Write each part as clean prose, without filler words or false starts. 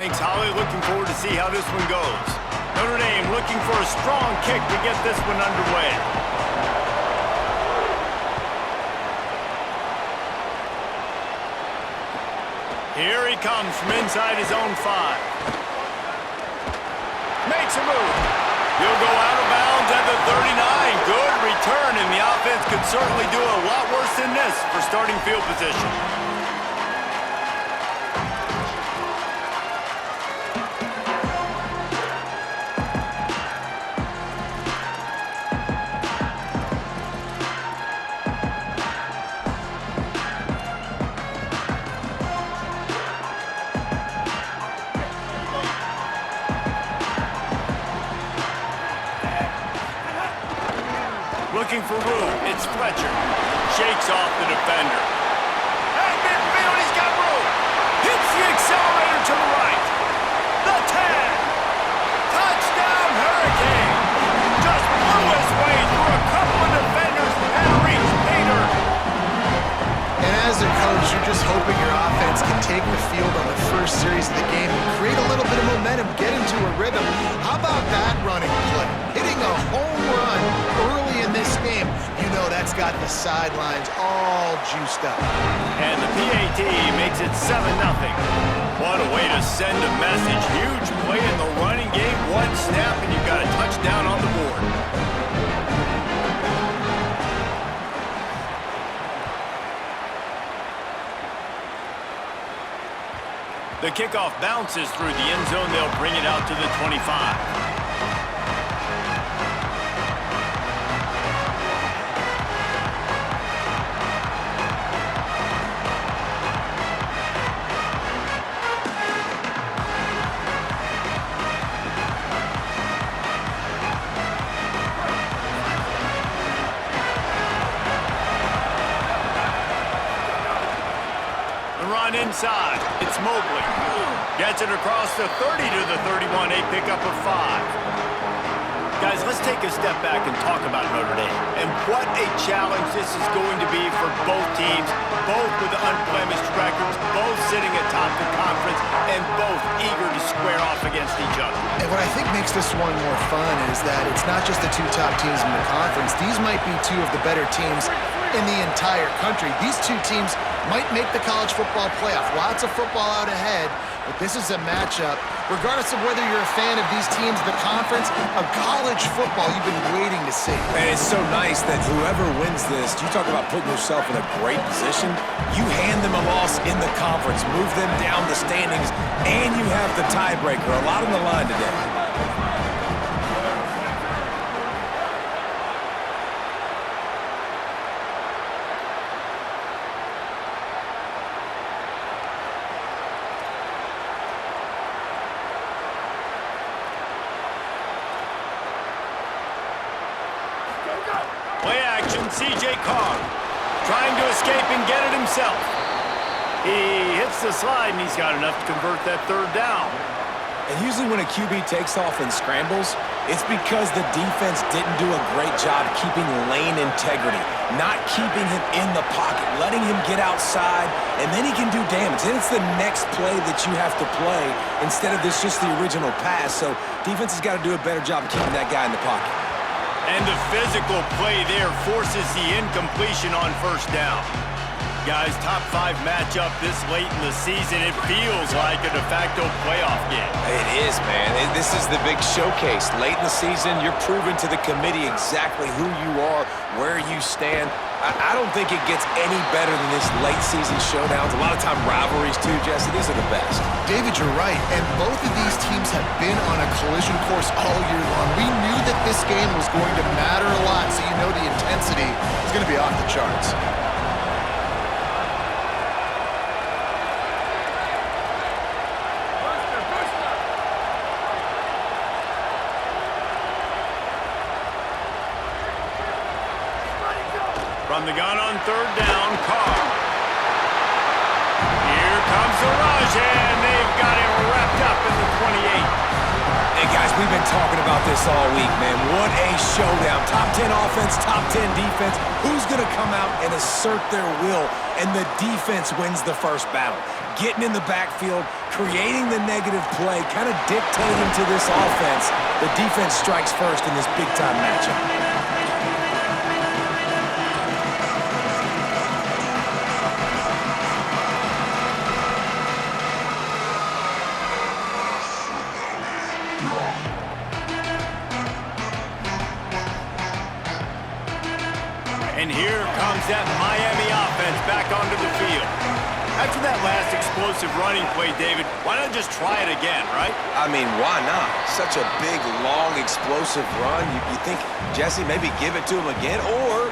Thanks, Holly. Looking forward to see how this one goes. Notre Dame looking for a strong kick to get this one underway. Here he comes from inside his own 5. Makes a move. He'll go out of bounds at the 39. Good return, and the offense could certainly do a lot worse than this for starting field position. Looking for room. It's Fletcher. Shakes off the defender. At midfield, he's got room. Hits the accelerator to the right. The 10. Touchdown, Hurricane. Just blew his way through a couple of defenders and reached Pater. And as a coach, you're just hoping your offense can take the field on the first series of the game and create a little bit of momentum, get into a rhythm. How about that running play? Hitting a home run early in this game, you know that's got the sidelines all juiced up. And the PAT makes it 7-0. What a way to send a message. Huge play in the running game. One snap and you've got a touchdown on the board. The kickoff bounces through the end zone. They'll bring it out to the 25. Run inside. It's Mobley. Gets it across the 30 to the 31. A pickup of 5. Guys, let's take a step back and talk about Notre Dame. And what a challenge this is going to be for both teams, both with unblemished records, both sitting atop the conference, and both eager to square off against each other. And what I think makes this one more fun is that it's not just the 2 top teams in the conference. These might be 2 of the better teams in the entire country. These 2 teams might make the college football playoff. Lots of football out ahead, but this is a matchup, regardless of whether you're a fan of these teams, the conference, of college football you've been waiting to see. And it's so nice that whoever wins this, you talk about putting yourself in a great position, you hand them a loss in the conference, move them down the standings, and you have the tiebreaker. A lot on the line today. Play action, C.J. Carr. Trying to escape and get it himself. He hits the slide, and he's got enough to convert that 3rd down. And usually when a QB takes off and scrambles, it's because the defense didn't do a great job keeping lane integrity, not keeping him in the pocket, letting him get outside, and then he can do damage. Then it's the next play that you have to play instead of this just the original pass. So defense has got to do a better job of keeping that guy in the pocket. And the physical play there forces the incompletion on 1st down. Guys, top 5 matchup this late in the season. It feels like a de facto playoff game. It is, man. This is the big showcase. Late in the season, you're proving to the committee exactly who you are, where you stand. I don't think it gets any better than this late season showdowns. A lot of time rivalries too, Jesse. These are the best. David, you're right. And both of these teams have been on a collision course all year long. We knew that this game was going to matter a lot, so you know the intensity is going to be off the charts. From the gun on 3rd down, Carr. Here comes the rush, and they've got him wrapped up in the 28. Hey, guys, We've been talking about this all week, man. What a showdown. Top 10 offense, top 10 defense. Who's going to come out and assert their will? And the defense wins the first battle. Getting in the backfield, creating the negative play, kind of dictating to this offense. The defense strikes first in this big-time matchup. And here comes that Miami offense back onto the field. After that last explosive running play, David, why not just try it again, right? I mean, why not? Such a big, long, explosive run. You think, Jesse, maybe give it to him again? Or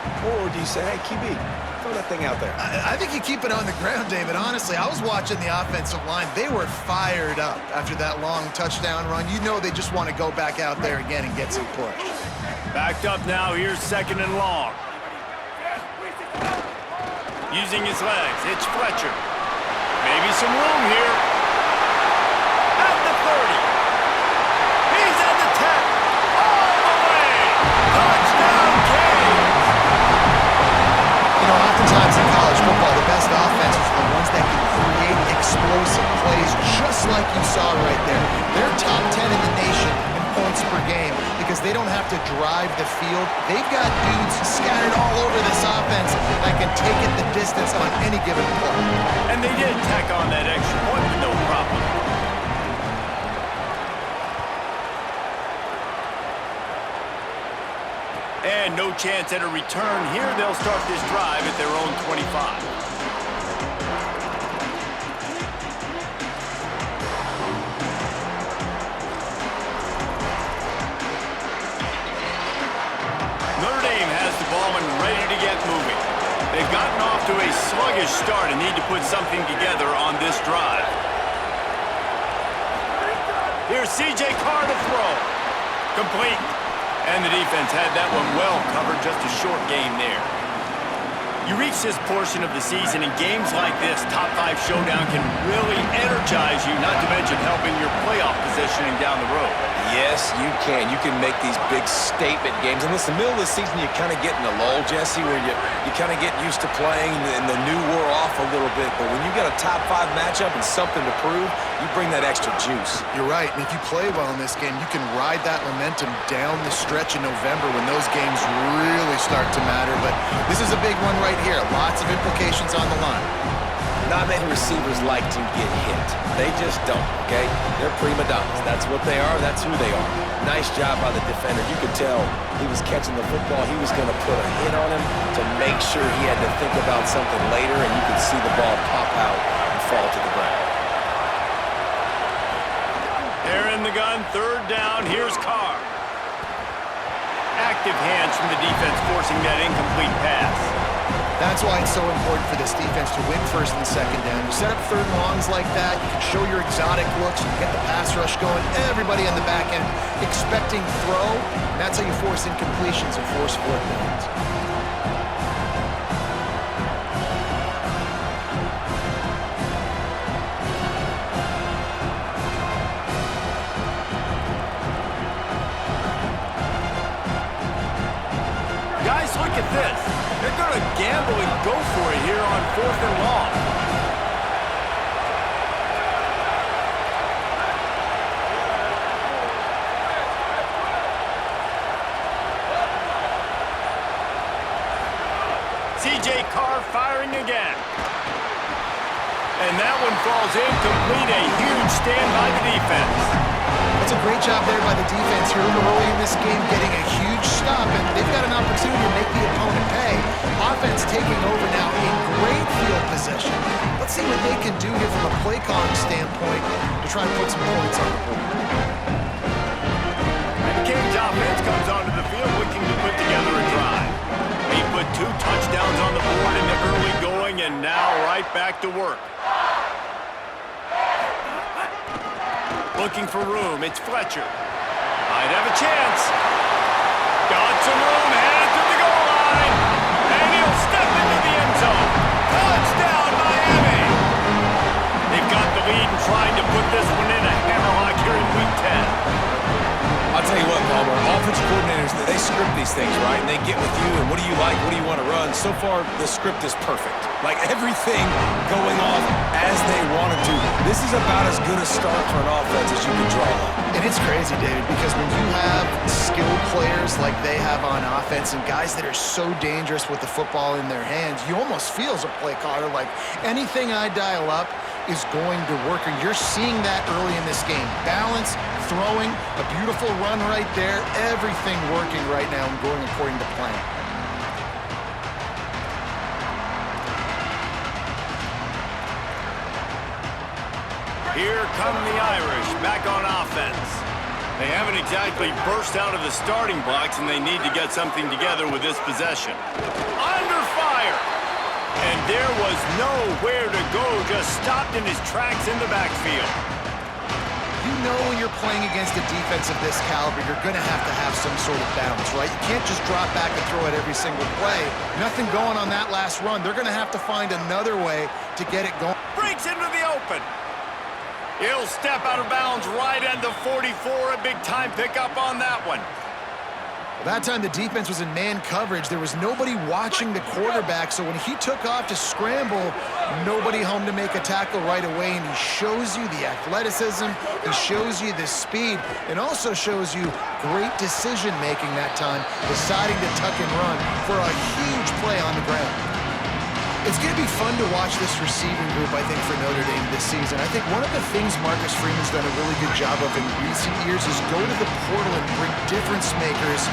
do you say, hey, QB, throw that thing out there? I think you keep it on the ground, David. Honestly, I was watching the offensive line. They were fired up after that long touchdown run. You know they just want to go back out there again and get some push. Backed up now. Here's 2nd and long. Using his legs, it's Fletcher. Maybe some room here. At the 30. He's at the 10. All the way. Touchdown, Canes. You know, oftentimes in college football, the best offenses are the ones that can create explosive plays, just like you saw right there. They're top 10 in the nation in points per game because they don't have to drive the field. They've got dudes scattered all over this offense that can take it the distance on any given play. And they did tack on that extra point with no problem. And no chance at a return here. They'll start this drive at their own 25. They've gotten off to a sluggish start and need to put something together on this drive. Here's C.J. Carr to throw. Complete. And the defense had that one well covered, just a short game there. You reach this portion of the season, and games like this, top 5 showdown, can really energize you, not to mention helping your playoff positioning down the road. Yes, you can. You can make these big statement games. And listen, middle of the season, you kind of get in a lull, Jesse, where you kind of get used to playing and the new wore off a little bit. But when you got a top 5 matchup and something to prove, you bring that extra juice. You're right. And if you play well in this game, you can ride that momentum down the stretch in November when those games really start to matter. But this is a big one right here. Lots of implications on the line. Not many receivers like to get hit. They just don't, okay? They're prima donnas. That's what they are. That's who they are. Nice job by the defender. You could tell he was catching the football. He was going to put a hit on him to make sure he had to think about something later, and you could see the ball pop out and fall to the ground. They're in the gun. 3rd down. Here's Carr. Active hands from the defense forcing that incomplete pass. That's why it's so important for this defense to win 1st and 2nd down. You set up 3rd and longs like that, you can show your exotic looks, you can get the pass rush going, everybody on the back end expecting throw, and that's how you force incompletions and force 4th downs. Guys, look at this. They're going to gamble and go for it here on 4th and long. C.J. Carr firing again. And that one falls incomplete. A huge stand by the defense. That's a great job there by the defense here early in this game, getting a huge stop, and they've got an opportunity to make the opponent pay. Offense taking over now in great field possession. Let's see what they can do here from a play calling standpoint to try and put some points on the board. And the Canes offense comes onto the field looking to put together a drive. He put 2 touchdowns on the board in the early going, and now right back to work. Looking for room, it's Fletcher. Might have a chance. Got some room, headed to the goal line. And he'll step into the end zone. Touchdown, Miami! They've got the lead and trying to put this one in a hammerlock here in Week 10. they script these things, right? And they get with you, and what do you like? What do you want to run? So far, the script is perfect. Like, everything going off as they want it to. This is about as good a start for an offense as you can draw up. And it's crazy, David, because when you have skilled players like they have on offense and guys that are so dangerous with the football in their hands, you almost feel as a play caller like anything I dial up is going to work. And you're seeing that early in this game. Balance, throwing, a beautiful run right there, everything working right now and going according to plan. Here come the Irish, back on offense. They haven't exactly burst out of the starting blocks, and they need to get something together with this possession. Under fire! And there was nowhere to go, just stopped in his tracks in the backfield. You know when you're playing against a defense of this caliber, you're going to have some sort of balance, right? You can't just drop back and throw it every single play. Nothing going on that last run. They're going to have to find another way to get it going. Breaks into the open. He'll step out of bounds right at the 44. A big-time pickup on that one. That time the defense was in man coverage. There was nobody watching the quarterback, so when he took off to scramble, nobody home to make a tackle right away, and he shows you the athleticism, he shows you the speed, and also shows you great decision-making that time, deciding to tuck and run for a huge play on the ground. It's going to be fun to watch this receiving group, I think, for Notre Dame this season. I think one of the things Marcus Freeman's done a really good job of in recent years is go to the portal and bring difference makers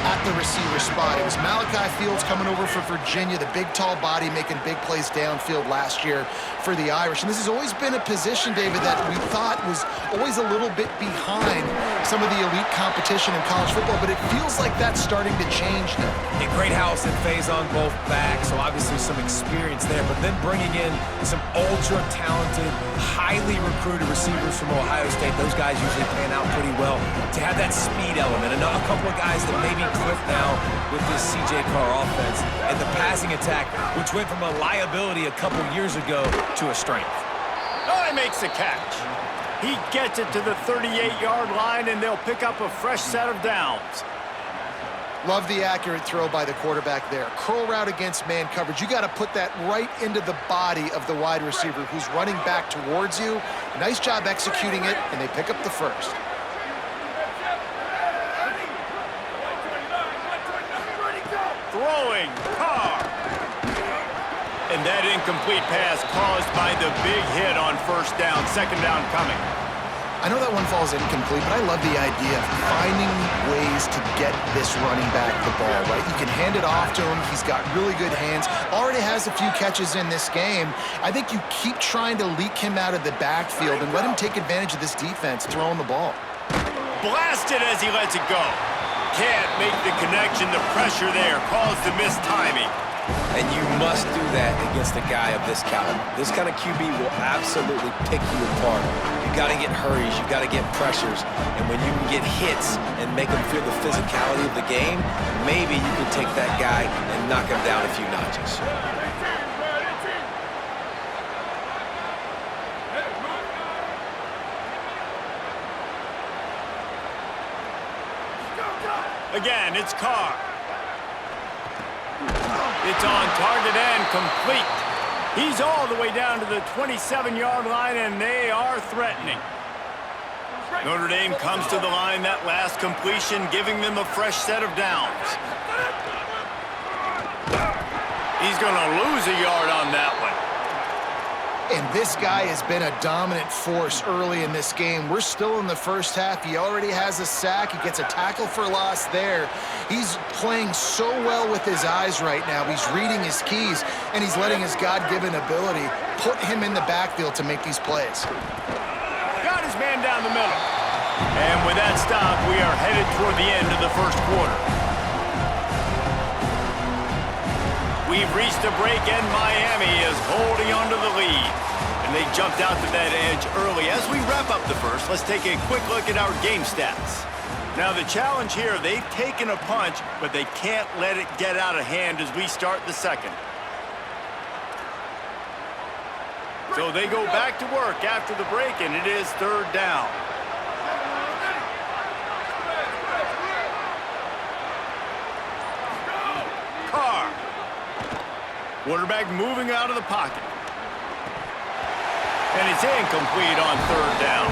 at the receiver spot. It was Malachi Fields coming over for Virginia, the big, tall body making big plays downfield last year for the Irish. And this has always been a position, David, that we thought was always a little bit behind some of the elite competition in college football, but it feels like that's starting to change now. A great house and phase on both backs, so obviously some experience there, but then bringing in some ultra-talented, highly recruited receivers from Ohio State. Those guys usually pan out pretty well. To have that speed element, and a couple of guys that maybe clip now with this C.J. Carr offense, and the passing attack, which went from a liability a couple years ago to a strength. Oh, he makes the catch. He gets it to the 38-yard line, and they'll pick up a fresh set of downs. Love the accurate throw by the quarterback there. Curl route against man coverage. You got to put that right into the body of the wide receiver who's running back towards you. Nice job executing it, and they pick up the first. Throwing, Carr. And that incomplete pass caused by the big hit on first down. Second down coming. I know that one falls incomplete, but I love the idea of finding ways to get this running back the ball, right? You can hand it off to him. He's got really good hands. Already has a few catches in this game. I think you keep trying to leak him out of the backfield and let him take advantage of this defense throwing the ball. Blasted as he lets it go. Can't make the connection. The pressure there caused the missed timing. And you must do that against a guy of this caliber. This kind of QB will absolutely pick you apart. You got to get hurries, you got to get pressures, and when you can get hits and make them feel the physicality of the game, maybe you can take that guy and knock him down a few notches. Again, it's Carr. It's on target and complete. He's all the way down to the 27-yard line, and they are threatening. Notre Dame comes to the line, that last completion, giving them a fresh set of downs. He's going to lose a yard on that one. And this guy has been a dominant force early in this game. We're still in the first half. He already has a sack. He gets a tackle for loss there. He's playing so well with his eyes right now. He's reading his keys, and he's letting his God-given ability put him in the backfield to make these plays. Got his man down the middle. And with that stop, we are headed toward the end of the first quarter. We've reached a break, and Miami is holding on to the lead. And they jumped out to that edge early. As we wrap up the first, let's take a quick look at our game stats. Now, the challenge here, they've taken a punch, but they can't let it get out of hand as we start the second. So they go back to work after the break, and it is third down. Quarterback moving out of the pocket. And it's incomplete on third down.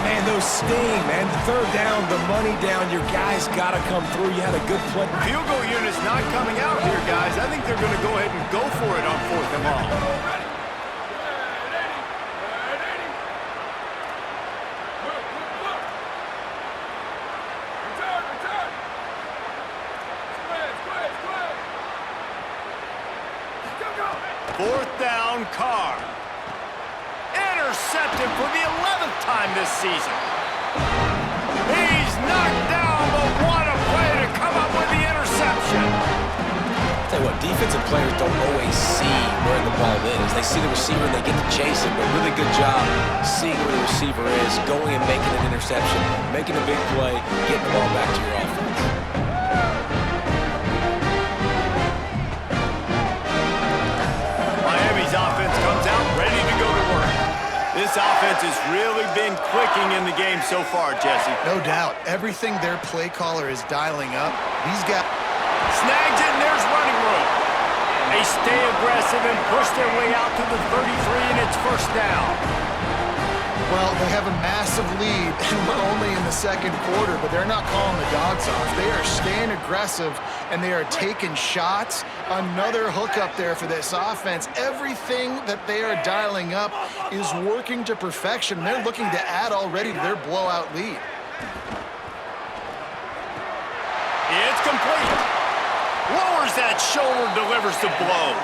Man, those sting, man. The third down, the money down. Your guys got to come through. You had a good play. Field goal unit's not coming out here, guys. I think they're going to go ahead and go for it on 4th and long. Fourth down, Carr. Intercepted for the 11th time this season. He's knocked down, but what a play to come up with the interception. Tell you what, defensive players don't always see where the ball is. They see the receiver and they get to chase it, but really good job seeing where the receiver is, going and making an interception, making a big play, getting the ball back to your offense. Miami's offense comes out ready to go to work. This offense has really been clicking in the game so far, Jesse. No doubt. Everything their play caller is dialing up, these guys... Snags it, and there's running room. They stay aggressive and push their way out to the 33, and it's first down. Well, they have a massive lead, and we're only in the second quarter, but they're not calling the dogs off. They are staying aggressive, and they are taking shots. Another hookup there for this offense. Everything that they are dialing up is working to perfection. They're looking to add already to their blowout lead. It's complete. Lowers that shoulder, delivers the blow.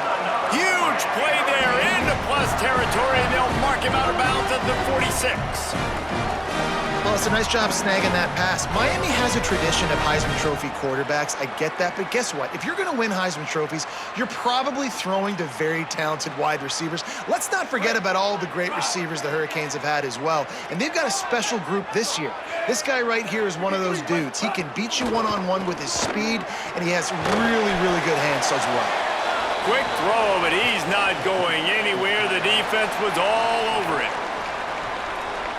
Huge play there into plus territory, and they'll mark him out of bounds at the 46. Well, it's a nice job snagging that pass. Miami has a tradition of Heisman Trophy quarterbacks. I get that, but guess what? If you're going to win Heisman Trophies, you're probably throwing to very talented wide receivers. Let's not forget about all the great receivers the Hurricanes have had as well. And they've got a special group this year. This guy right here is one of those dudes. He can beat you one-on-one with his speed, and he has really, really good hands as well. Quick throw, but he's not going anywhere. The defense was all over it.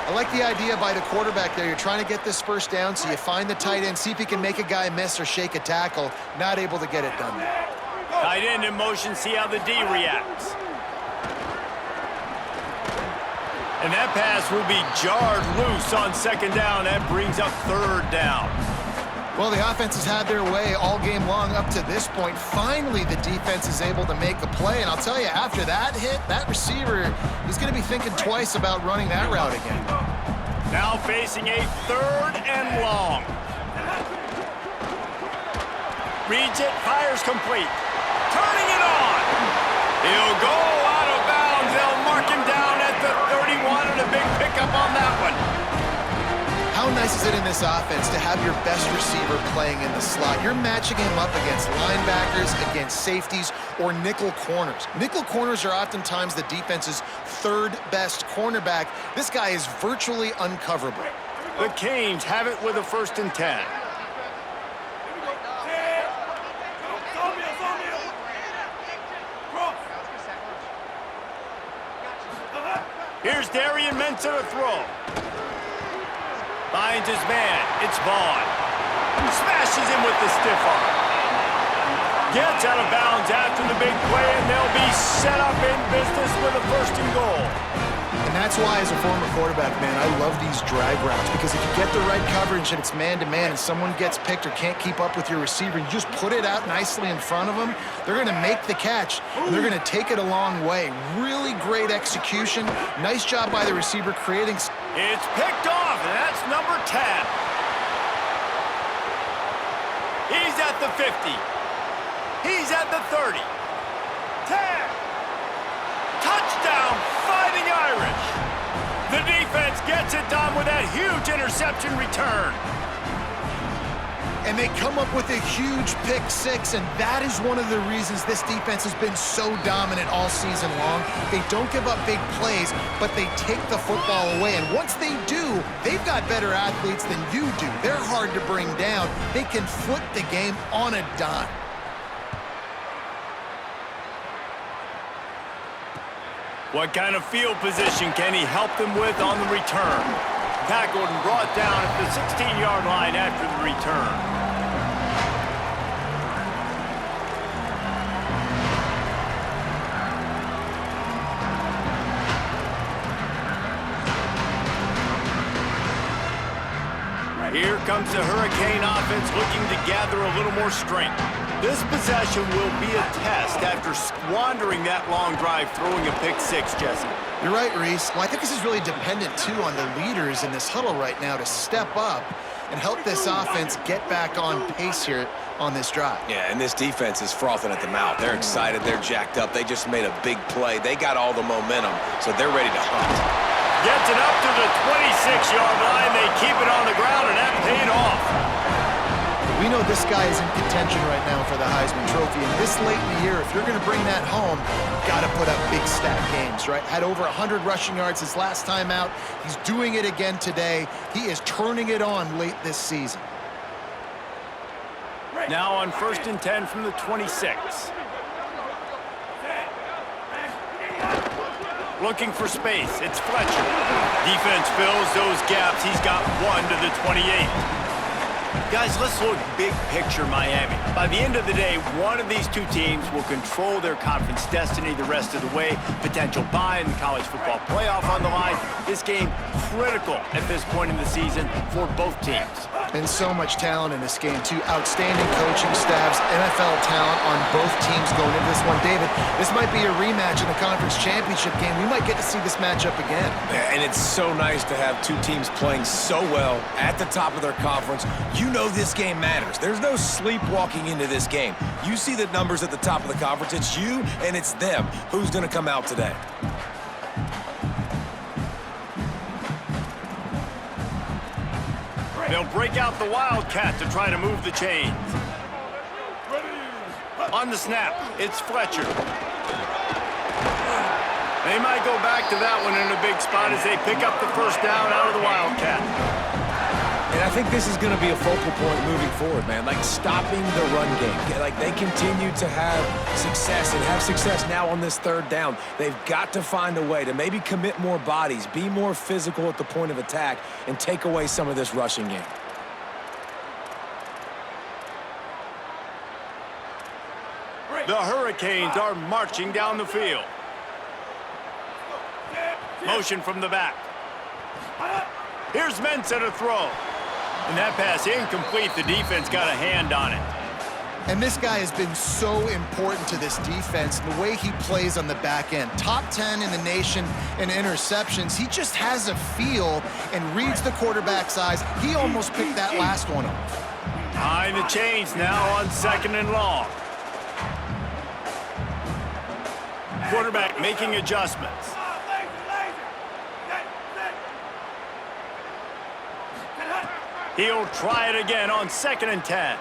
I like the idea by the quarterback there. You're trying to get this first down, so you find the tight end, see if he can make a guy miss or shake a tackle. Not able to get it done there. Tight end in motion, see how the D reacts. And that pass will be jarred loose on second down. That brings up third down. Well, the offense has had their way all game long up to this point. Finally, the defense is able to make a play. And I'll tell you, after that hit, that receiver, he's going to be thinking twice about running that route again. Now facing a third and long. Reads it, fires complete. Turning it on. He'll go out of bounds. They'll mark him down at the 31, and a big pickup on that one. How nice is it in this offense to have your best receiver playing in the slot? You're matching him up against linebackers, against safeties, or nickel corners. Nickel corners are oftentimes the defense's third best cornerback. This guy is virtually uncoverable. The Canes have it with a 1st and 10. Here's Darian Mensah to throw. Finds his man. It's Vaughn. Smashes him with the stiff arm. Gets out of bounds after the big play, and they'll be set up in business with a 1st and goal. And that's why, as a former quarterback, man, I love these drag routes, because if you get the right coverage and it's man-to-man and someone gets picked or can't keep up with your receiver, you just put it out nicely in front of them, they're going to make the catch, and they're going to take it a long way. Really great execution. Nice job by the receiver creating... It's picked off, and that's number 10. He's at the 50. He's at the 30. 10. Touchdown, Fighting Irish. The defense gets it done with that huge interception return. And they come up with a huge pick six, and that is one of the reasons this defense has been so dominant all season long. They don't give up big plays, but they take the football away. And once they do, they've got better athletes than you do. They're hard to bring down. They can flip the game on a dime. What kind of field position can he help them with on the return? Tackled and brought down at the 16-yard line after the return. Here comes the Hurricane offense looking to gather a little more strength. This possession will be a test after squandering that long drive throwing a pick six, Jesse. You're right, Reese. Well, I think this is really dependent, too, on the leaders in this huddle right now to step up and help this offense get back on pace here on this drive. Yeah, and this defense is frothing at the mouth. They're excited. They're jacked up. They just made a big play. They got all the momentum, so they're ready to hunt. Gets it up to the 26-yard line. They keep it on the ground, and that paid off. We know this guy is in contention right now for the Heisman Trophy, and this late in the year, if you're going to bring that home, you've got to put up big stat games, right? Had over 100 rushing yards his last time out. He's doing it again today. He is turning it on late this season. Now on 1st and 10 from the 26. Looking for space. It's Fletcher. Defense fills those gaps. He's got one to the 28. Guys, let's look big picture Miami. By the end of the day, one of these two teams will control their conference destiny the rest of the way. Potential bye in the college football playoff on the line. This game critical at this point in the season for both teams. And so much talent in this game, too. Outstanding coaching staffs, NFL talent on both teams going into this one. David, this might be a rematch in the conference championship game. We might get to see this matchup again. Yeah, and it's so nice to have two teams playing so well at the top of their conference. You know this game matters. There's no sleepwalking into this game. You see the numbers at the top of the conference. It's you and it's them. Who's going to come out today? They'll break out the Wildcat to try to move the chains. On the snap, it's Fletcher. They might go back to that one in a big spot as they pick up the first down out of the Wildcat. And I think this is going to be a focal point moving forward, man. Like stopping the run game. Like they continue to have success and have success now on this third down. They've got to find a way to maybe commit more bodies, be more physical at the point of attack, and take away some of this rushing game. The Hurricanes are marching down the field. Motion from the back. Here's Mensah to throw. And that pass incomplete. The defense got a hand on it. And this guy has been so important to this defense, the way he plays on the back end. Top 10 in the nation in interceptions. He just has a feel and reads the quarterback's eyes. He almost picked that last one off. Behind the chains now on 2nd and long. Quarterback making adjustments. He'll try it again on 2nd and 10.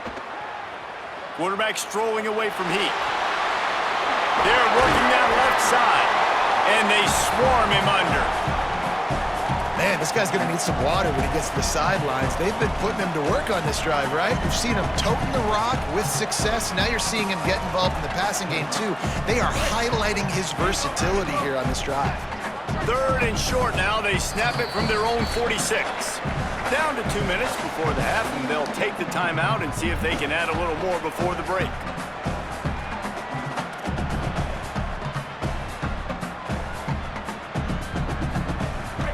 Quarterback strolling away from heat. They're working that left side, and they swarm him under. Man, this guy's going to need some water when he gets to the sidelines. They've been putting him to work on this drive, right? We've seen him toting the rock with success. Now you're seeing him get involved in the passing game, too. They are highlighting his versatility here on this drive. 3rd and short now. They snap it from their own 46. Down to 2 minutes before the half, and they'll take the timeout and see if they can add a little more before the break.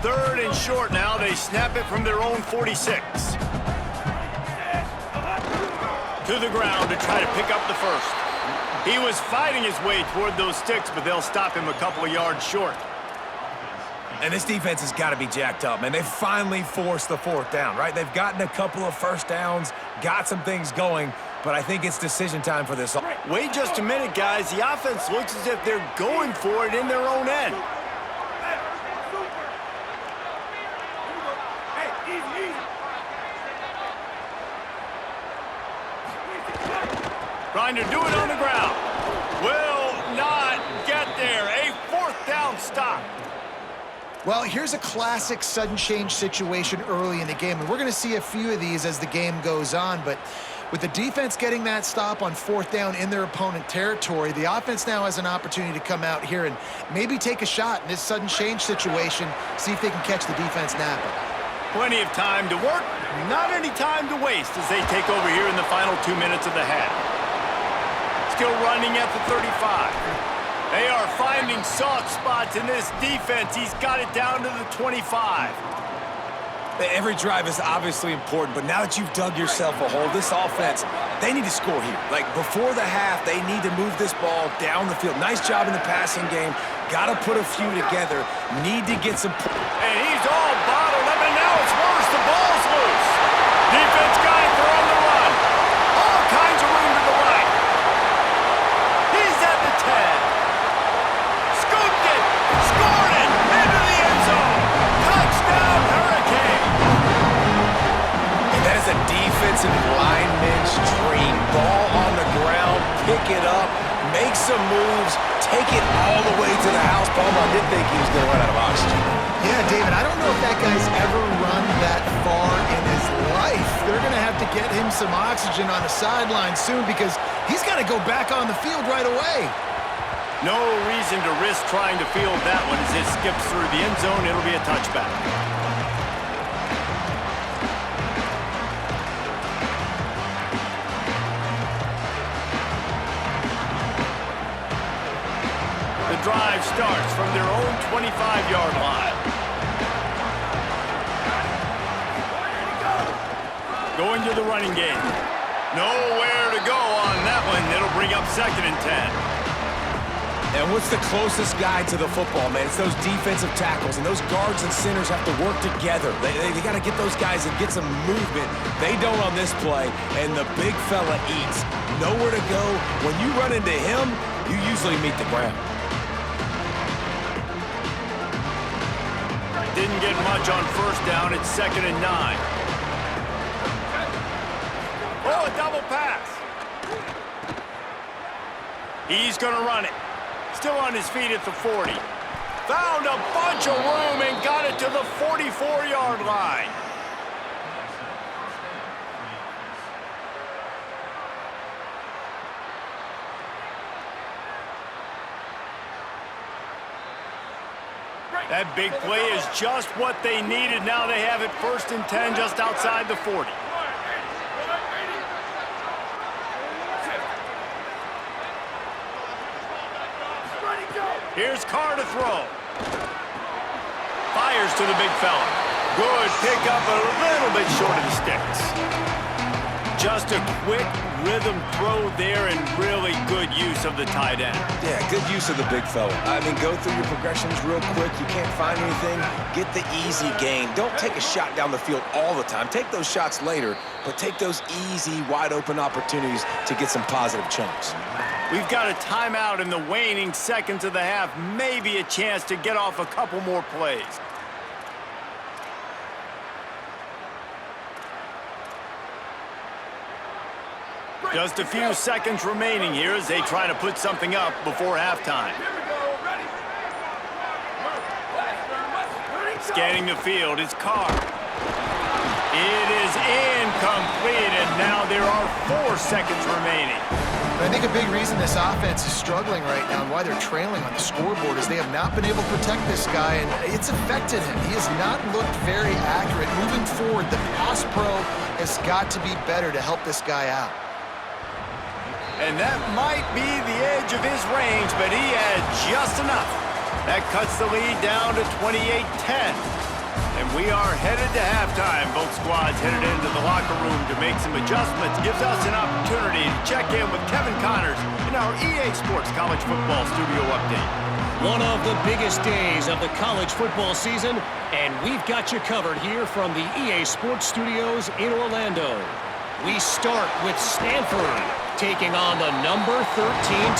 Third and short now. They snap it from their own 46. To the ground to try to pick up the first. He was fighting his way toward those sticks, but they'll stop him a couple of yards short. And this defense has got to be jacked up, man. They finally forced the 4th down, right? They've gotten a couple of first downs, got some things going, but I think it's decision time for this. Wait just a minute, guys. The offense looks as if they're going for it in their own end. Trying to do it on the ground. Will not get there. A 4th down stop. Well, here's a classic sudden change situation early in the game, and we're going to see a few of these as the game goes on, but with the defense getting that stop on 4th down in their opponent territory, the offense now has an opportunity to come out here and maybe take a shot in this sudden change situation, see if they can catch the defense napping. Plenty of time to work, not any time to waste as they take over here in the final 2 minutes of the half. Still running at the 35. They are finding soft spots in this defense. He's got it down to the 25. Every drive is obviously important, but now that you've dug yourself a hole, this offense, they need to score here. Like, before the half, they need to move this ball down the field. Nice job in the passing game. Got to put a few together. Need to get some... And he's all bottled up, and now it's worse. The ball's loose. Defense got it. They're on the run. All kinds of room to the right. He's at the 10. Scooped it. Scored it. Into the end zone. Touchdown, Hurricane. And that is a defensive lineman's dream. Ball on the ground, pick it up, make some moves, take it all the way to the house. Palmer didn't think he was going to run out of oxygen. Yeah, David, I don't know if that guy's ever run that far in his life. They're going to have to get him some oxygen on the sideline soon because he's got to go back on the field right away. No reason to risk trying to field that one as it skips through the end zone. It'll be a touchback. The drive starts from their own 25-yard line. Going to the running game. Nowhere to go on that one. It'll bring up 2nd and 10. And what's the closest guy to the football, man? It's those defensive tackles, and those guards and centers have to work together. They got to get those guys and get some movement. They don't on this play, and the big fella eats. Nowhere to go. When you run into him, you usually meet the ground. Didn't get much on 1st down. It's 2nd and 9. Oh, a double pass. He's going to run it. Still on his feet at the 40. Found a bunch of room and got it to the 44-yard line. That big play is just what they needed. Now they have it 1st and 10 just outside the 40. Here's Carr to throw. Fires to the big fella. Good pickup, a little bit short of the sticks. Just a quick rhythm throw there and really good use of the tight end. Yeah, good use of the big fella. I mean, go through your progressions real quick. You can't find anything. Get the easy gain. Don't take a shot down the field all the time. Take those shots later, but take those easy, wide-open opportunities to get some positive chunks. We've got a timeout in the waning seconds of the half. Maybe a chance to get off a couple more plays. Just a few seconds remaining here as they try to put something up before halftime. Scanning the field, it's Carr. It is incomplete, and now there are 4 seconds remaining. I think a big reason this offense is struggling right now and why they're trailing on the scoreboard is they have not been able to protect this guy, and it's affected him. He has not looked very accurate. Moving forward, the pass pro has got to be better to help this guy out. And that might be the edge of his range, but he had just enough. That cuts the lead down to 28-10. And we are headed to halftime. Both squads headed into the locker room to make some adjustments. Gives us an opportunity to check in with Kevin Connors in our EA Sports College Football Studio Update. One of the biggest days of the college football season, and we've got you covered here from the EA Sports Studios in Orlando. We start with Stanford taking on the number 13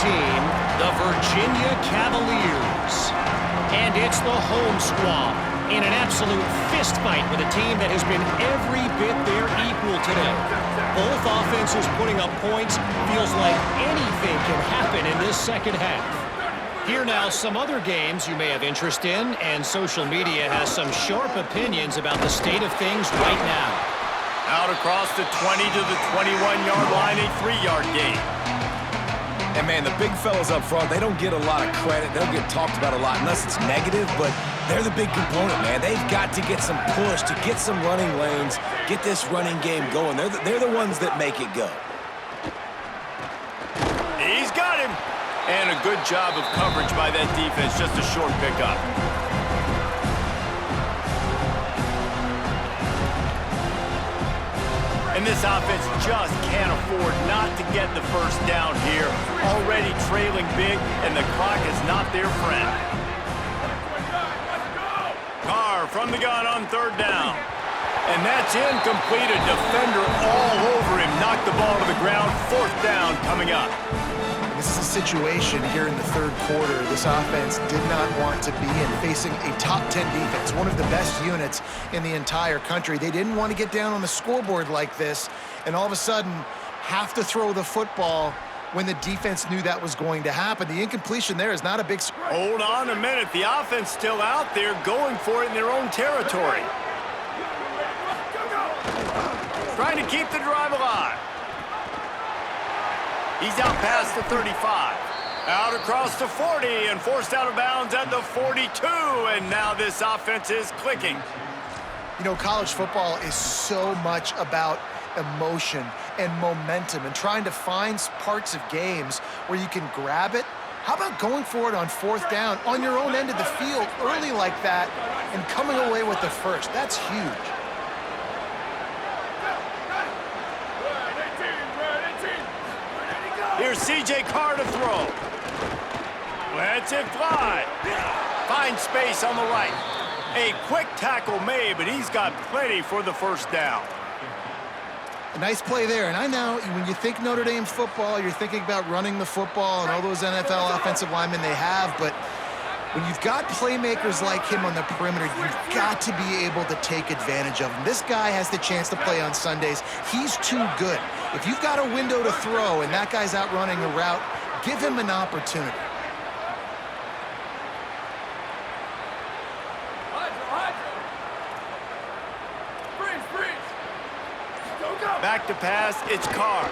team, the Virginia Cavaliers. And it's the home squad in an absolute fist fight with a team that has been every bit their equal today. Both offenses putting up points. Feels like anything can happen in this second half. Here now, some other games you may have interest in, and social media has some sharp opinions about the state of things right now. Out across the 20 to the 21-yard line, a 3-yard gain. And, man, the big fellas up front, they don't get a lot of credit. They don't get talked about a lot unless it's negative, but they're the big component, man. They've got to get some push, to get some running lanes, get this running game going. They're the ones that make it go. He's got him. And a good job of coverage by that defense, just a short pickup. And this offense just can't afford not to get the first down here. Already trailing big, and the clock is not their friend. Carr from the gun on third down. And that's incomplete. A defender all over him. Knocked the ball to the ground. Fourth down coming up. This is a situation here in the third quarter this offense did not want to be in, facing a top 10 defense, one of the best units in the entire country. They didn't want to get down on the scoreboard like this, and all of a sudden have to throw the football when the defense knew that was going to happen. The incompletion there is not a big surprise. Hold on a minute. The offense still out there going for it in their own territory. Trying to keep the drive alive. He's out past the 35. Out across the 40 and forced out of bounds at the 42. And now this offense is clicking. You know, college football is so much about emotion and momentum and trying to find parts of games where you can grab it. How about going for it on fourth down on your own end of the field early like that and coming away with the first? That's huge. Here's C.J. Carr to throw. Lets it fly. Finds space on the right. A quick tackle made, but he's got plenty for the first down. A nice play there. And I know when you think Notre Dame football, you're thinking about running the football and all those NFL offensive linemen they have, but when you've got playmakers like him on the perimeter, you've got to be able to take advantage of him. This guy has the chance to play on Sundays. He's too good. If you've got a window to throw and that guy's out running a route, give him an opportunity. Back to pass, it's Carr.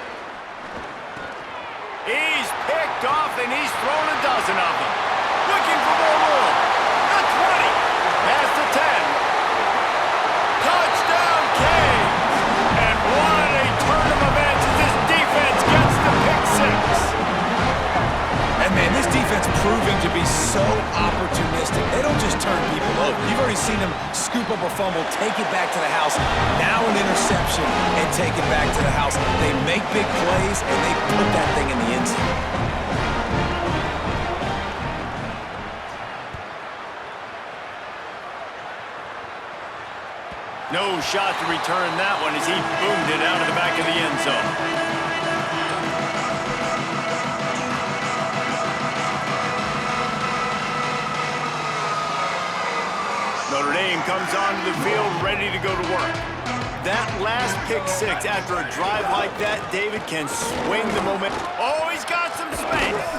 He's picked off and he's thrown a dozen of them. Looking for more room. The 20. Past the 10. Touchdown, Canes. And what a turn of events as this defense gets the pick six. And man, this defense proving to be so opportunistic. They don't just turn people over. You've already seen them scoop up a fumble, take it back to the house, now an interception, and take it back to the house. They make big plays, and they put that thing in the end zone. No shot to return that one as he boomed it out of the back of the end zone. Notre Dame comes onto the field ready to go to work. That last pick six after a drive like that, David can swing the moment. Oh, he's got some space.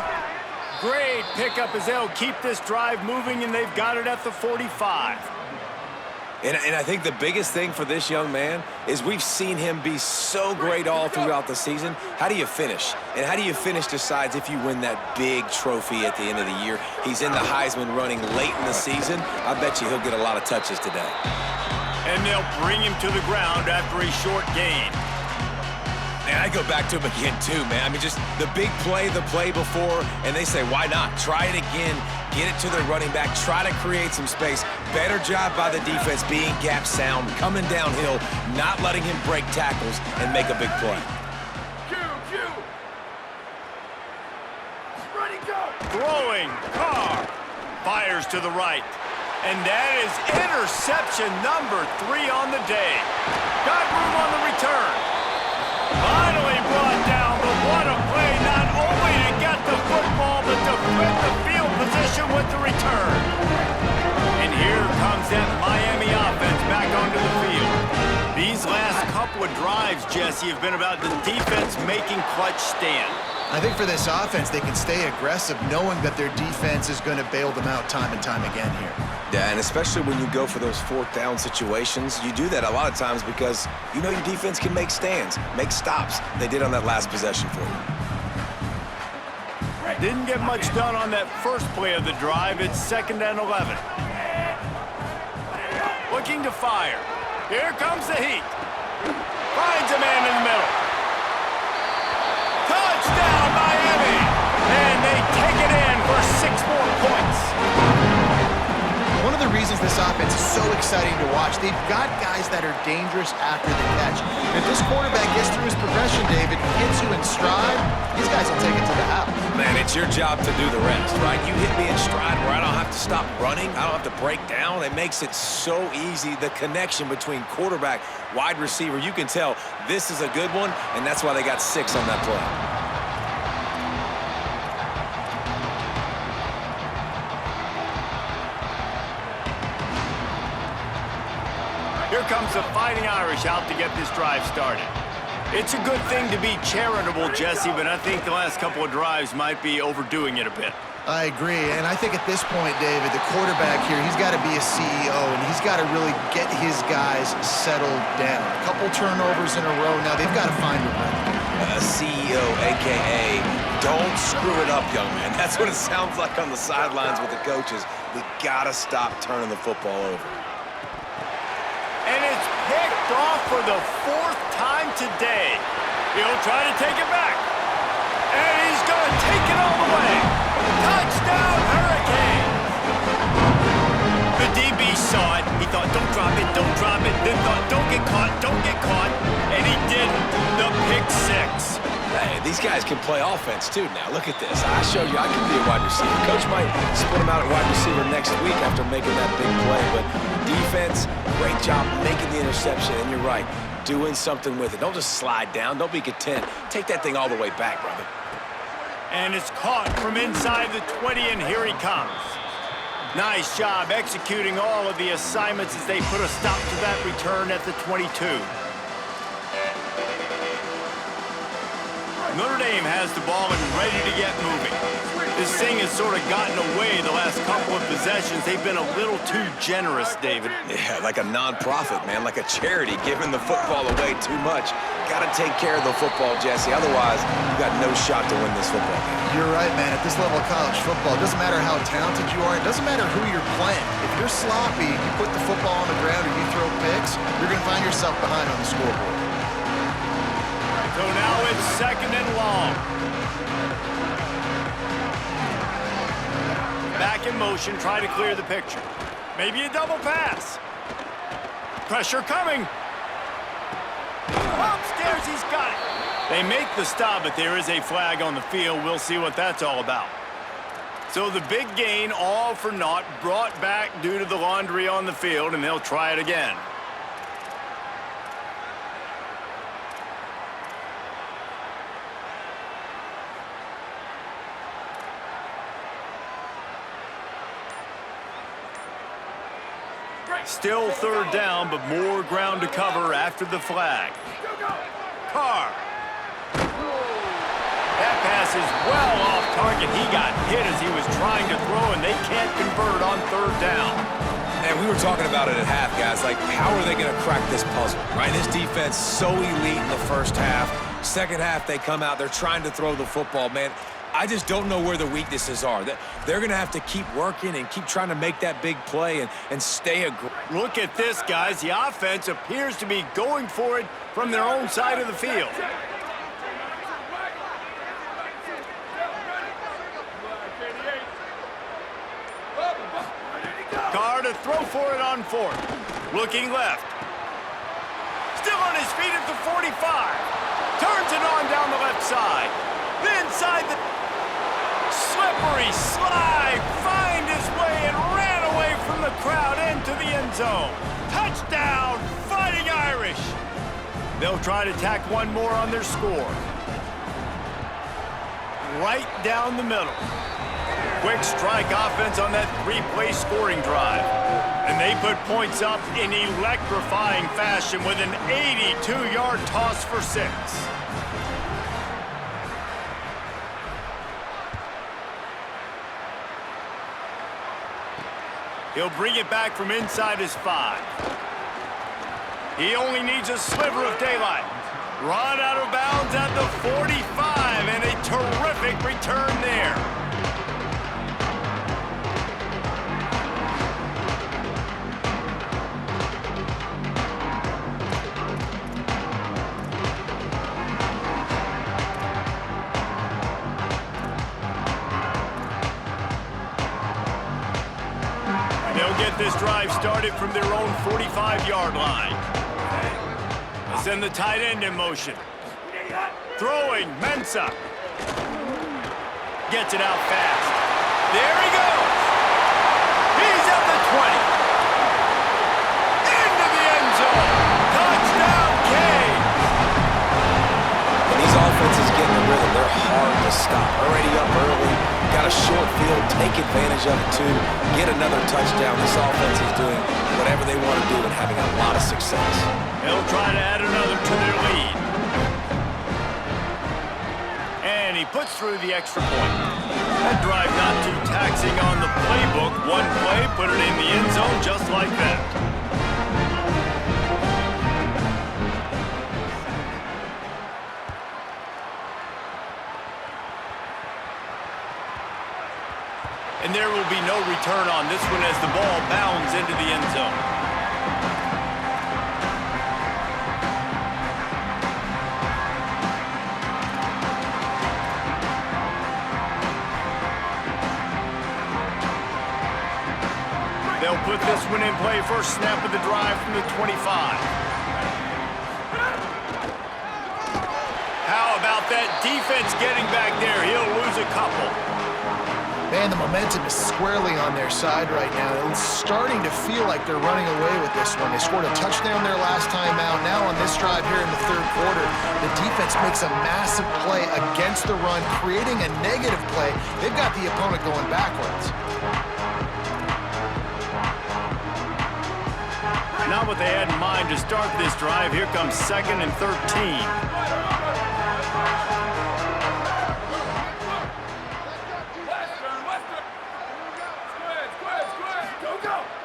Great pickup as they'll keep this drive moving, and they've got it at the 45. And I think the biggest thing for this young man is we've seen him be so great all throughout the season. How do you finish? And how do you finish decides if you win that big trophy at the end of the year. He's in the Heisman running late in the season. I bet you he'll get a lot of touches today. And they'll bring him to the ground after a short gain. And I go back to him again, too, man. I mean, just the big play, the play before, and they say, why not? Try it again. Get it to their running back. Try to create some space. Better job by the defense being gap sound, coming downhill, not letting him break tackles and make a big play. Ready, go. Throwing. Carr fires to the right. And that is interception number 3 on the day. Got room on the return. Finally brought down, but what a play, not only to get the football, but to flip the field position with the return. And here comes that Miami offense back onto the field. These last couple of drives, Jesse, have been about the defense making clutch stand. I think for this offense, they can stay aggressive knowing that their defense is going to bail them out time and time again here. Yeah, and especially when you go for those fourth down situations, you do that a lot of times because you know your defense can make stands, make stops. They did on that last possession for you. Didn't get much done on that first play of the drive. It's 2nd and 11. Looking to fire. Here comes the heat. Finds a man in the middle. Touchdown, Miami! And they take it in for 6 more points. One of of the reasons this offense is so exciting to watch. They've got guys that are dangerous after the catch. If this quarterback gets through his progression, David, hits you in stride, these guys will take it to the house. Man, it's your job to do the rest, right? You hit me in stride where I don't have to stop running. I don't have to break down. It makes it so easy. The connection between quarterback, wide receiver, you can tell this is a good one, and that's why they got 6 on that play. Here comes the Fighting Irish out to get this drive started. It's a good thing to be charitable, Jesse, but I think the last couple of drives might be overdoing it a bit. I agree, and I think at this point, David, the quarterback here, he's got to be a CEO, and he's got to really get his guys settled down. A couple turnovers in a row now. They've got to find a rhythm. A CEO, a.k.a. don't screw it up, young man. That's what it sounds like on the sidelines with the coaches. We got to stop turning the football over. And it's picked off for the 4th time today. He'll try to take it back. And he's going to take it all the way. Touchdown, Hurricanes! The DB saw it. He thought, don't drop it, don't drop it. Then thought, don't get caught, don't get caught. And he didn't. The pick 6. Hey, these guys can play offense, too, now. Look at this. I showed you I can be a wide receiver. Coach might split him out at wide receiver next week after making that big play. But defense, great job making the interception. And you're right, doing something with it. Don't just slide down. Don't be content. Take that thing all the way back, brother. And it's caught from inside the 20, and here he comes. Nice job executing all of the assignments as they put a stop to that return at the 22. Notre Dame has the ball and ready to get moving. This thing has sort of gotten away the last couple of possessions. They've been a little too generous, David. Yeah, like a non-profit, man, like a charity, giving the football away too much. Got to take care of the football, Jesse. Otherwise, you got no shot to win this football game. You're right, man. At this level of college football, it doesn't matter how talented you are. It doesn't matter who you're playing. If you're sloppy, you put the football on the ground or you throw picks, you're going to find yourself behind on the scoreboard. So now it's 2nd and long. Back in motion, try to clear the picture. Maybe a double pass. Pressure coming. Upstairs, he's got it. They make the stop, but there is a flag on the field. We'll see what that's all about. So the big gain, all for naught, brought back due to the laundry on the field, and they'll try it again. Still 3rd down, but more ground to cover after the flag. Carr. That pass is well off target. He got hit as he was trying to throw, and they can't convert on 3rd down. And we were talking about it at half, guys. Like, how are they going to crack this puzzle, right? This defense so elite in the first half. Second half, they come out. They're trying to throw the football, man. I just don't know where the weaknesses are. They're going to have to keep working and keep trying to make that big play and stay aggressive. Look at this, guys. The offense appears to be going for it from their own side of the field. Carr to throw for it on 4th. Looking left. Still on his feet at the 45. Turns it on down the left side. Inside the slippery slide, find his way and ran away from the crowd into the end zone. Touchdown, Fighting Irish. They'll try to tack one more on their score. Right down the middle. Quick strike offense on that 3-play scoring drive. And they put points up in electrifying fashion with an 82-yard toss for 6. He'll bring it back from inside his 5. He only needs a sliver of daylight. Run out of bounds at the 45, and a terrific return there. this drive started from their own 45-yard line. They send the tight end in motion. Throwing, Mensah. Gets it out fast. There he goes. He's at the 20. Into the end zone. Touchdown, Canes. And these offenses get in the rhythm. They're hard to stop. Already up early. Got a short field. Take advantage of it, too. Get another touchdown. This offense is doing whatever they want to do and having a lot of success. They'll try to add another to their lead. And he puts through the extra point. That drive not too taxing on the playbook. One play, put it in the end zone just like that. And there will be no return on this one as the ball bounds into the end zone. They'll put this one in play. First snap of the drive from the 25. How about that defense getting back there? He'll lose a couple. Man, the momentum is squarely on their side right now. It's starting to feel like they're running away with this one. They scored a touchdown their last time out. Now on this drive here in the third quarter, the defense makes a massive play against the run, creating a negative play. They've got the opponent going backwards. Not what they had in mind to start this drive. Here comes 2nd and 13.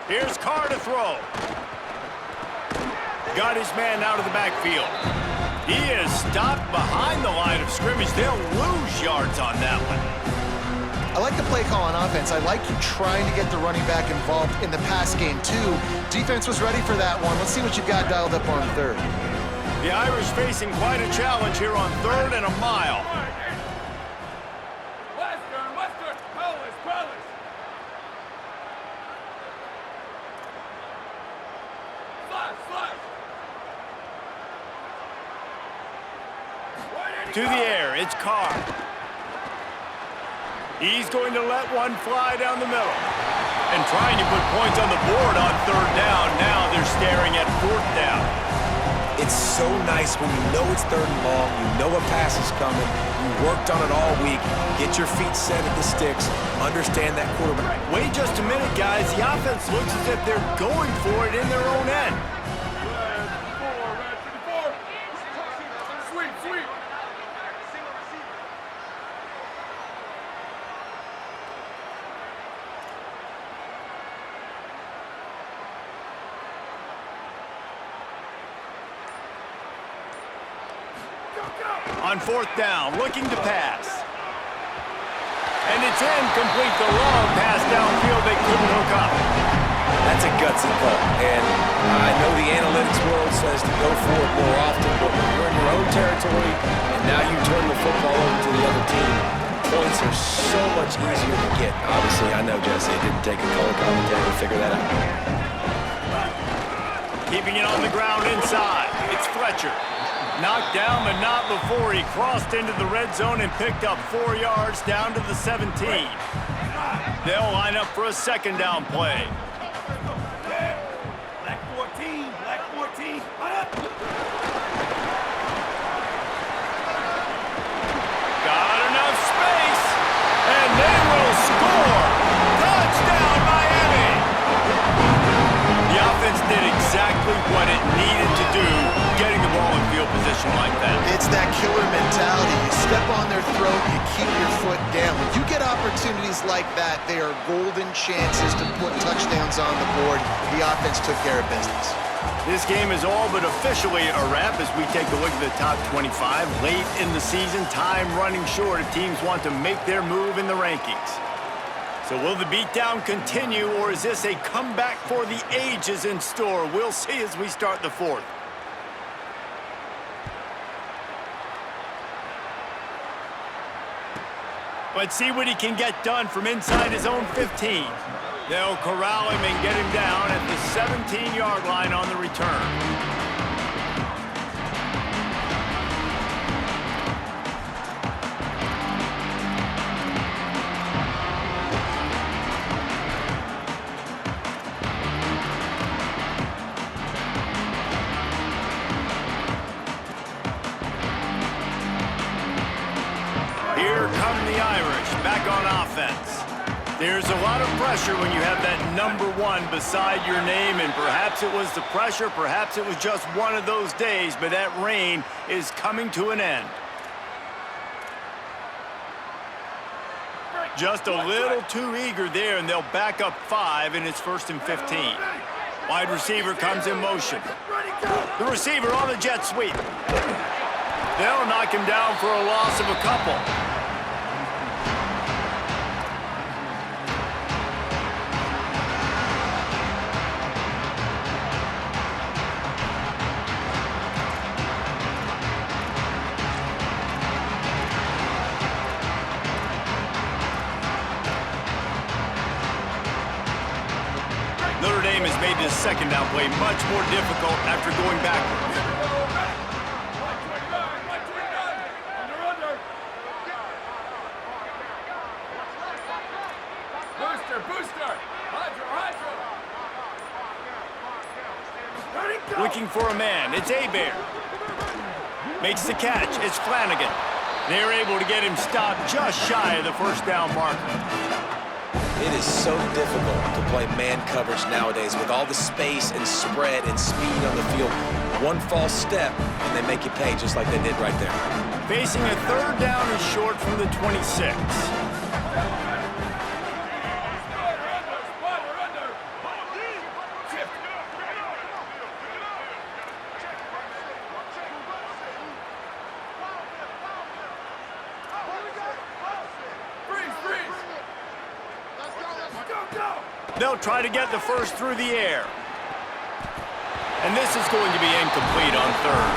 Here's Carr to throw. Got his man out of the backfield. He is stopped behind the line of scrimmage. They'll lose yards on that one. I like the play call on offense. I like you trying to get the running back involved in the pass game, too. Defense was ready for that one. Let's see what you've got dialed up on third. The Irish facing quite a challenge here on 3rd and a mile. To the air, it's Carr. He's going to let one fly down the middle. And trying to put points on the board on 3rd down. Now they're staring at 4th down. It's so nice when you know it's 3rd and long, you know a pass is coming, you worked on it all week, get your feet set at the sticks, understand that quarterback. Wait just a minute, guys. The offense looks as if they're going for it in their own end. On 4th down, looking to pass. And it's incomplete. The long pass downfield they couldn't hook up. That's a gutsy call. And I know the analytics world says to go for it more often, but when you're in your own territory and now you turn the football over to the other team, points are so much easier to get. Obviously, I know, Jesse, it didn't take a color commentator to figure that out. Keeping it on the ground inside. It's Fletcher. Knocked down, but not before he crossed into the red zone and picked up 4 yards down to the 17. They'll line up for a 2nd down play. Black 14, black 14. Got enough space, and they will score. Touchdown, Miami. The offense did exactly what it needed to do, getting the ball in field position like that. It's that killer mentality. You step on their throat, you keep your foot down. When you get opportunities like that, they are golden chances to put touchdowns on the board. The offense took care of business. This game is all but officially a wrap as we take a look at the top 25. Late in the season, time running short as teams want to make their move in the rankings. So will the beatdown continue, or is this a comeback for the ages in store? We'll see as we start the 4th. Let's see what he can get done from inside his own 15. They'll corral him and get him down at the 17-yard line on the return. Here come the Irish back on offense. There's a lot of pressure when you have that number 1 beside your name, and perhaps it was the pressure, perhaps it was just one of those days, but that reign is coming to an end. Just a little too eager there, and they'll back up 5, and it's 1st and 15. Wide receiver comes in motion. The receiver on the jet sweep. They'll knock him down for a loss of a couple. Notre Dame has made this second down play much more difficult after going backwards. Looking for a man. It's Hebert. Makes the catch. It's Flanagan. They're able to get him stopped just shy of the first down marker. It is so difficult to play man coverage nowadays with all the space and spread and speed on the field. One false step, and they make you pay just like they did right there. Facing a 3rd down and short from the 26. They'll try to get the first through the air. And this is going to be incomplete on 3rd.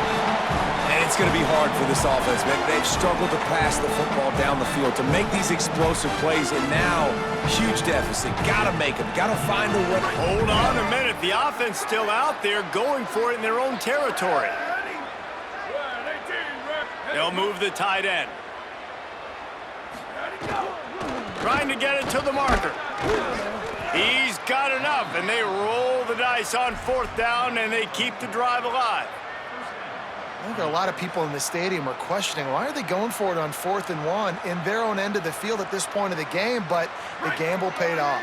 And it's going to be hard for this offense, man. They've struggled to pass the football down the field to make these explosive plays, and now, huge deficit. Got to make them. Got to find a way. Hold on a minute. The offense still out there going for it in their own territory. They'll move the tight end. Trying to get it to the marker. He's got enough, and they roll the dice on 4th down, and they keep the drive alive. I think a lot of people in the stadium are questioning, why are they going for it on 4th and 1 in their own end of the field at this point of the game, but the gamble paid off.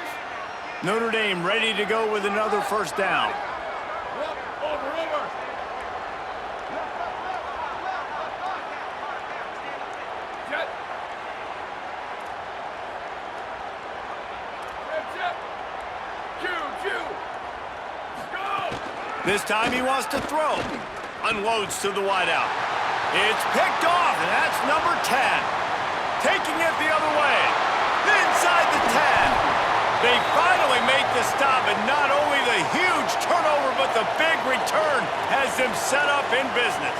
Notre Dame ready to go with another 1st down. This time he wants to throw. Unloads to the wideout. It's picked off, and that's number 10. Taking it the other way. Inside the 10. They finally make the stop, and not only the huge turnover, but the big return has them set up in business.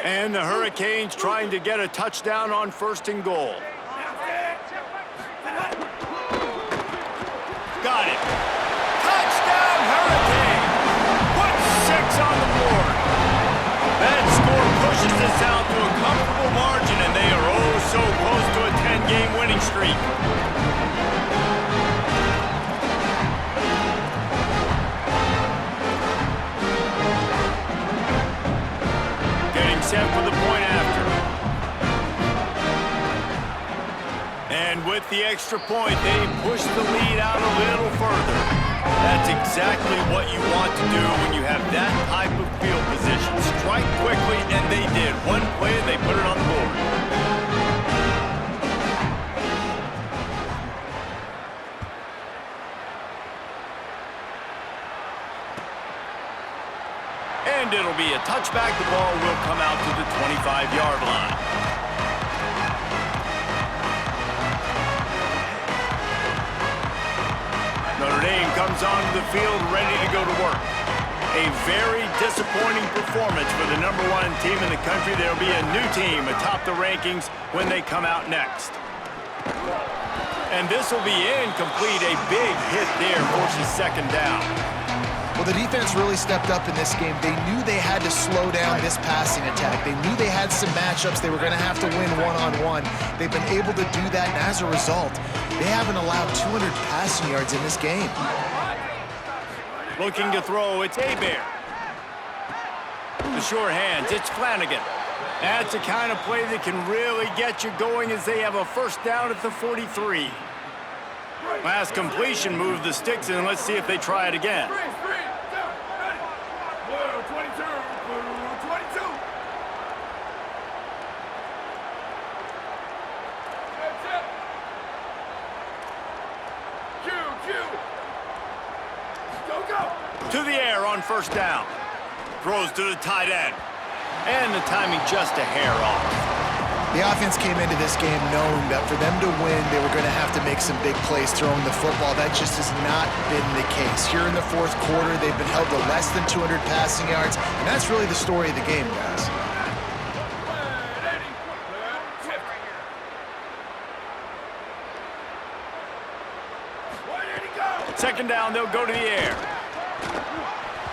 And the Hurricanes trying to get a touchdown on 1st and goal. Got it. Touchdown, Hurricanes! Put 6 on the board. That score pushes us out to a comfortable margin, and they are oh so close to a 10-game winning streak. Set for the point after. And with the extra point, they push the lead out a little further. That's exactly what you want to do when you have that type of field position. Strike quickly, and they did. One play, they put it on the board. And it'll be a touchback. The ball will come out to the 25-yard line. Notre Dame comes onto the field ready to go to work. A very disappointing performance for the #1 team in the country. There will be a new team atop the rankings when they come out next. And this will be incomplete. A big hit there forces second down. Well, the defense really stepped up in this game. They knew they had to slow down this passing attack. They knew they had some matchups they were going to have to win one-on-one. They've been able to do that, and as a result, they haven't allowed 200 passing yards in this game. Looking to throw, it's Hebert. The short hands, it's Flanagan. That's the kind of play that can really get you going as they have a first down at the 43. Last completion moved the sticks in. Let's see if they try it again. To the air on first down. Throws to the tight end. And the timing just a hair off. The offense came into this game knowing that for them to win, they were going to have to make some big plays throwing the football. That just has not been the case. Here in the fourth quarter, they've been held to less than 200 passing yards, and that's really the story of the game, guys. Second down, they'll go to the air.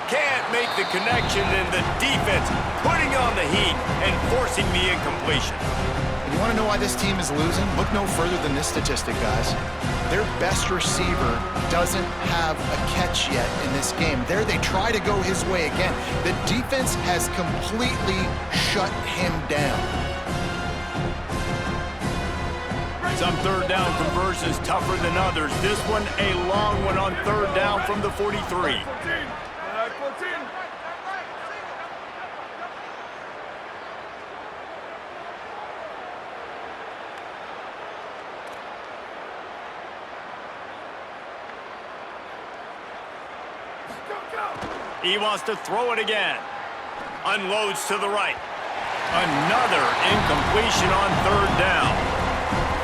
Can't make the connection, and the defense putting on the heat and forcing the incompletion. And you want to know why this team is losing? Look no further than this statistic, guys. Their best receiver doesn't have a catch yet in this game. There they try to go his way again. The defense has completely shut him down. Some third down conversions tougher than others. This one a long one on third down from the 43. He wants to throw it again. Unloads to the right. Another incompletion on third down.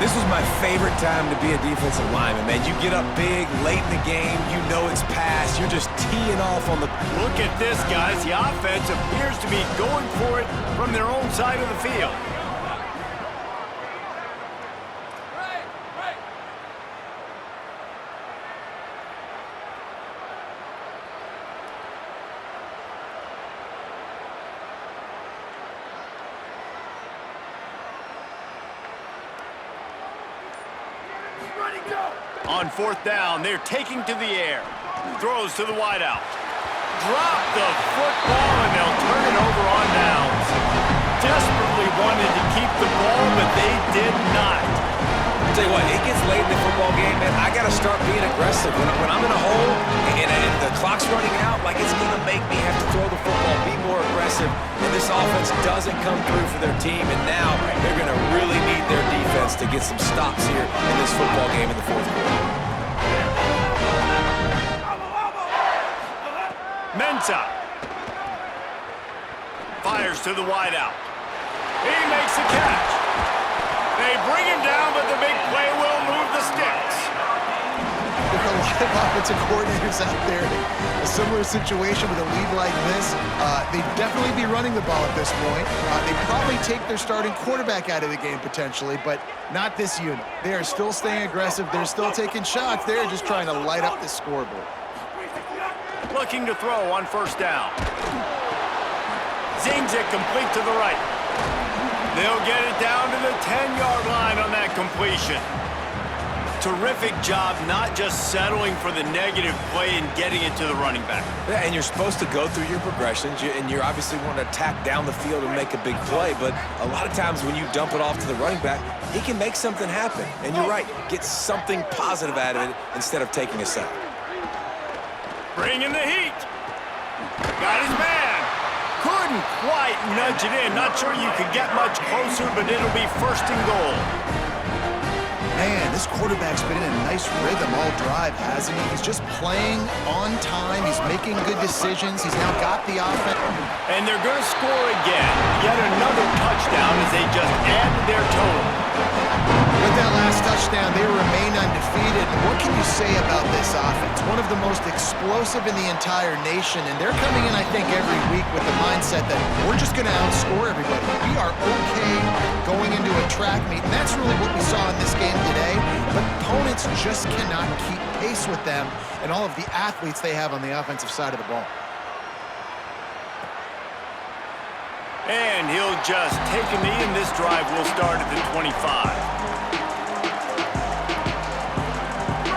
This was my favorite time to be a defensive lineman, man. You get up big, late in the game, you know it's past. You're just teeing off on the... Look at this, guys. The offense appears to be going for it from their own side of the field. On fourth down, they're taking to the air. Throws to the wideout. Drop the football, and they'll turn it over on downs. Desperately wanted to keep the ball, but they did not. I'll tell you what, it gets late in the football game, man. I got to start being aggressive. When I'm in a hole and the clock's running out, like it's going to make me have to throw the football, be more aggressive. And this offense doesn't come through for their team, and now they're going to really need their defense to get some stops here in this football game in the fourth quarter. Mensah fires to the wideout. He makes the catch. They bring him down, but the big play will move the sticks. There are a lot of offensive coordinators out there in a similar situation with a lead like this. They'd definitely be running the ball at this point. They'd probably take their starting quarterback out of the game potentially, but not this unit. They are still staying aggressive. They're still taking shots. They're just trying to light up the scoreboard. Looking to throw on first down. Zings it complete to the right. They'll get it down to the 10-yard line on that completion. Terrific job not just settling for the negative play and getting it to the running back. Yeah, and you're supposed to go through your progressions, and you're obviously want to attack down the field and make a big play, but a lot of times when you dump it off to the running back, he can make something happen. And you're right, get something positive out of it instead of taking a sack. Bringing the heat. Got his man. Couldn't quite nudge it in. Not sure you could get much closer, but it'll be first and goal. Man, this quarterback's been in a nice rhythm all drive, hasn't he? He's just playing on time. He's making good decisions. He's now got the offense. And they're going to score again. Yet another touchdown as they just add to their total. But that last touchdown, they remain undefeated. What can you say about this offense? One of the most explosive in the entire nation, and they're coming in, I think, every week with the mindset that we're just going to outscore everybody. We are okay going into a track meet, and that's really what we saw in this game today. But opponents just cannot keep pace with them and all of the athletes they have on the offensive side of the ball. And he'll just take a knee, and this drive will start at the 25.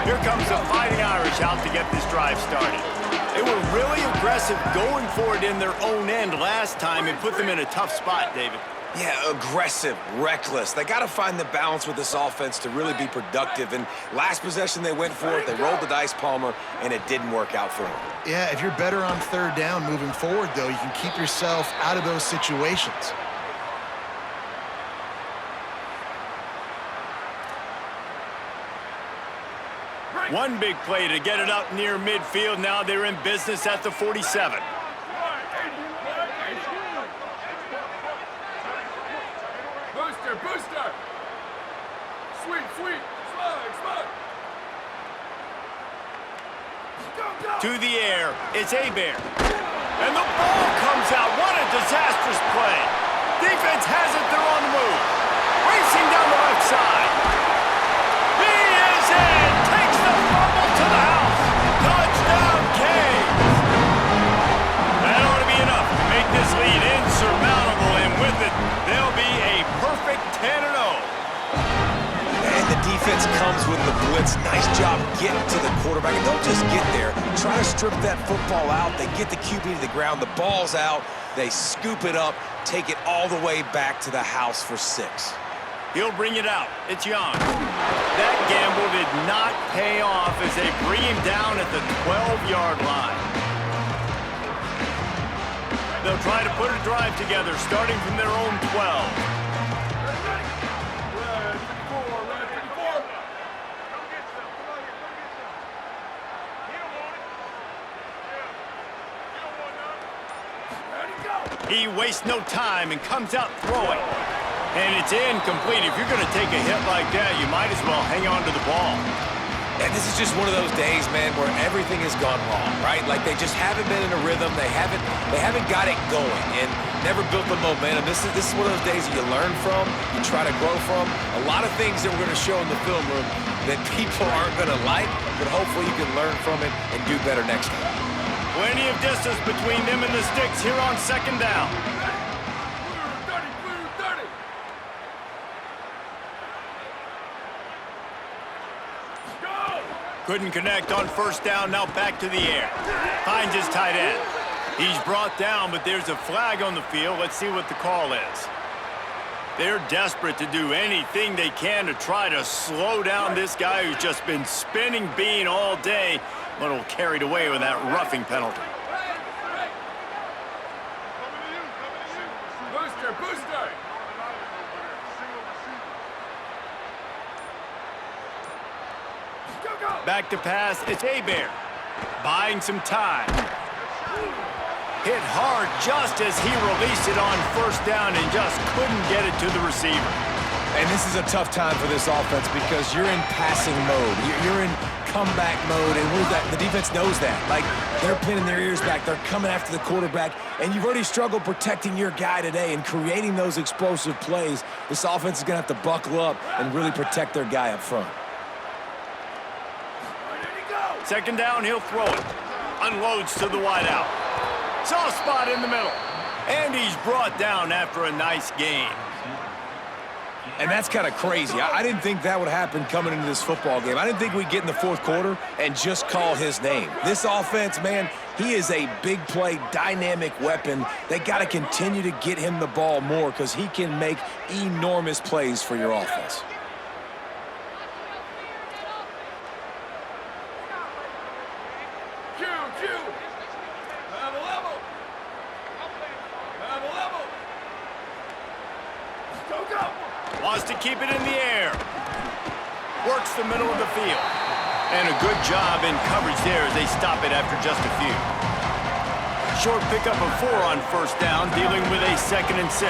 Here comes the Fighting Irish out to get this drive started. They were really aggressive going for it in their own end last time and put them in a tough spot, David. Yeah, aggressive, reckless. They got to find the balance with this offense to really be productive. And last possession they went for it, they rolled the dice, Palmer, and it didn't work out for them. Yeah, if you're better on third down moving forward, though, you can keep yourself out of those situations. One big play to get it up near midfield. Now they're in business at the 47. Booster! Sweet! Slide! Go! To the air, it's Hebert. And the ball comes out. What a disastrous play. Defense has it, they're on the move. Racing down the left side. He is in! Takes the fumble to the house. Touchdown, Canes! That ought to be enough to make this lead insurmountable, and with it, they'll be a perfect 10-0. And the defense comes with the blitz. Nice job getting to the quarterback. And don't just get there. Try to strip that football out. They get the QB to the ground. The ball's out. They scoop it up, take it all the way back to the house for 6. He'll bring it out. It's Young. That gamble did not pay off as they bring him down at the 12-yard line. They'll try to put a drive together, starting from their own 12. He wastes no time and comes out throwing. And it's incomplete. If you're going to take a hit like that, you might as well hang on to the ball. And this is just one of those days, man, where everything has gone wrong, right? Like they just haven't been in a rhythm. They haven't got it going and never built the momentum. This is one of those days that you learn from, you try to grow from. A lot of things that we're going to show in the film room that people aren't going to like, but hopefully you can learn from it and do better next time. Plenty of distance between them and the sticks here on second down. Couldn't connect on first down, now back to the air. Finds his tight end. He's brought down, but there's a flag on the field. Let's see what the call is. They're desperate to do anything they can to try to slow down this guy who's just been spinning bean all day. A little carried away with that roughing penalty. Booster! Back to pass, it's Hebert. Buying some time. Hit hard just as he released it on first down and just couldn't get it to the receiver. And this is a tough time for this offense because you're in passing mode. You're in comeback mode, and the defense knows that. Like, they're pinning their ears back. They're coming after the quarterback, and you've already struggled protecting your guy today and creating those explosive plays. This offense is going to have to buckle up and really protect their guy up front. Second down, he'll throw it. Unloads to the wideout. Soft spot in the middle. And he's brought down after a nice gain. And that's kind of crazy. I didn't think that would happen coming into this football game. I didn't think we'd get in the fourth quarter and just call his name. This offense, man, he is a big play, dynamic weapon. They got to continue to get him the ball more because he can make enormous plays for your offense. Wants to keep it in the air. Works the middle of the field. And a good job in coverage there as they stop it after just a few. Short pickup of 4 on first down, dealing with a 2nd and 6.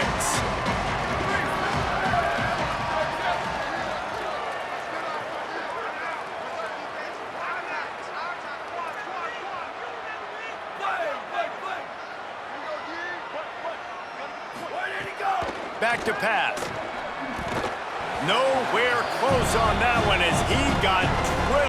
back to pass. Nowhere close on that one as he got